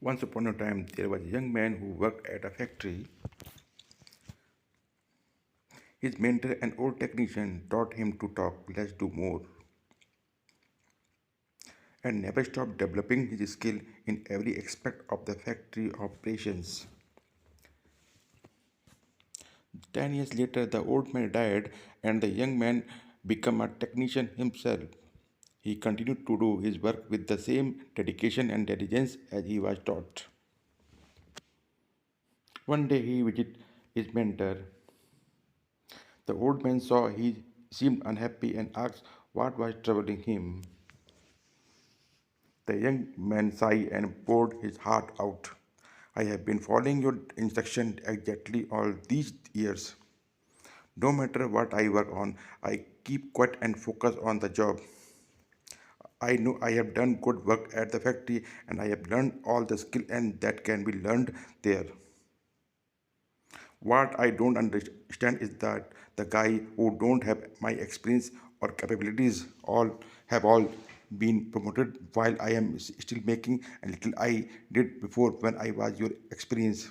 Once upon a time, there was a young man who worked at a factory. His mentor, an old technician, taught him to talk less, do more, and never stopped developing his skill in every aspect of the factory operations. 10 years later, the old man died, and the young man became a technician himself. He continued to do his work with the same dedication and diligence as he was taught. One day he visited his mentor. The old man saw he seemed unhappy and asked what was troubling him. The young man sighed and poured his heart out. I have been following your instruction exactly all these years. No matter what I work on, I keep quiet and focus on the job. I know I have done good work at the factory and I have learned all the skill and that can be learned there. What I don't understand is that the guy who don't have my experience or capabilities all been promoted while I am still making a little I did before when I was your experience.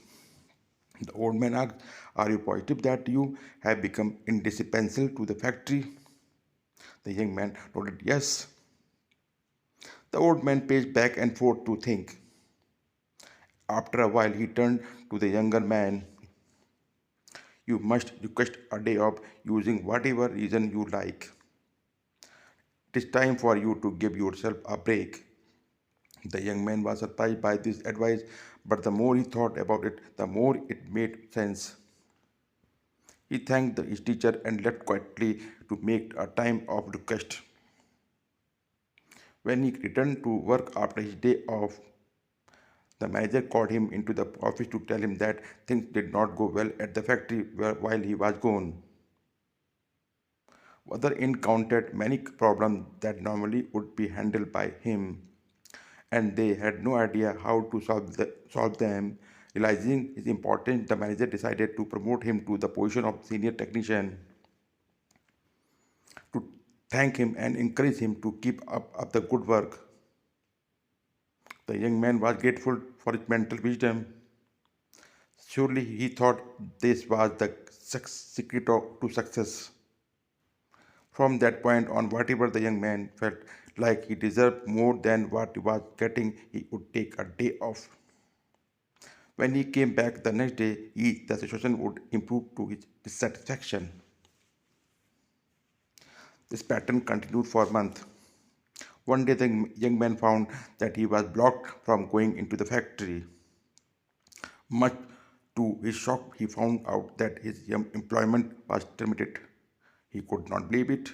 The old man asked, are you positive that you have become indispensable to the factory? The young man nodded yes. The old man paced back and forth to think. After a while he turned to the younger man. You must request a day off using whatever reason you like. It is time for you to give yourself a break. The young man was surprised by this advice, but the more he thought about it, the more it made sense. He thanked his teacher and left quietly to make a time of request. When he returned to work after his day off, the manager called him into the office to tell him that things did not go well at the factory while he was gone. Other encountered many problems that normally would be handled by him, and they had no idea how to solve them. Realizing his importance, the manager decided to promote him to the position of senior technician to thank him and encourage him to keep up the good work. The young man was grateful for his mental wisdom. Surely he thought this was the secret to success. From that point on, whatever the young man felt like he deserved more than what he was getting, he would take a day off. When he came back the next day, the situation would improve to his dissatisfaction. This pattern continued for months. One day, the young man found that he was blocked from going into the factory. Much to his shock, he found out that his employment was terminated. He could not believe it.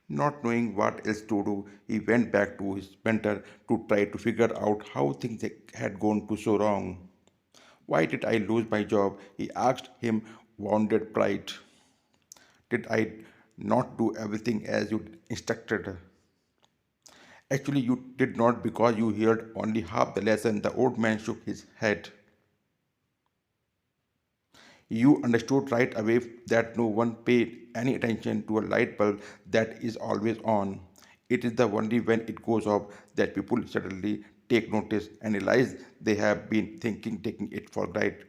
Not knowing what else to do, he went back to his mentor to try to figure out how things had gone to so wrong. Why did I lose my job? He asked him, wounded pride. Did I not do everything as you instructed? Actually, you did not because you heard only half the lesson. The old man shook his head. You understood right away that no one paid any attention to a light bulb that is always on. It is the only when it goes off that people suddenly take notice and realize they have been taking it for granted.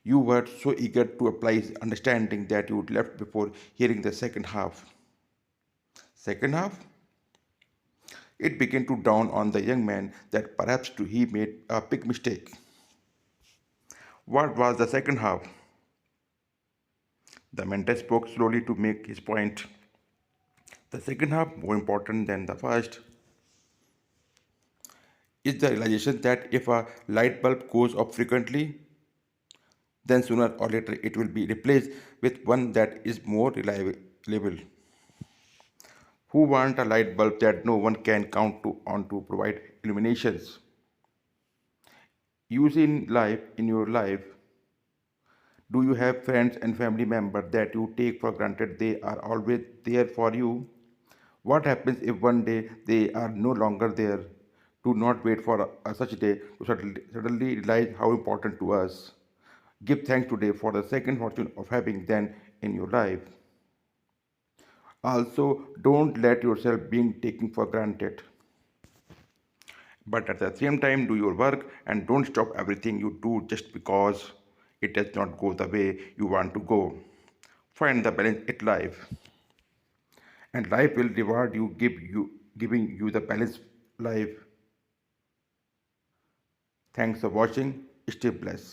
You were so eager to apply his understanding that you left before hearing the second half. Second half? It began to dawn on the young man that perhaps he made a big mistake. What was the second half? The mentor spoke slowly to make his point. The second half, more important than the first, is the realization that if a light bulb goes off frequently, then sooner or later it will be replaced with one that is more reliable. Who want a light bulb that no one can count on to provide illuminations? Use in your life. Do you have friends and family members that you take for granted they are always there for you? What happens if one day they are no longer there? Do not wait for such day to suddenly realize how important to us. Give thanks today for the second fortune of having them in your life. Also, don't let yourself being taken for granted. But at the same time, do your work and don't stop everything you do just because it does not go the way you want to go. Find the balance in life, and life will reward you, giving you the balanced life. Thanks for watching. Stay blessed.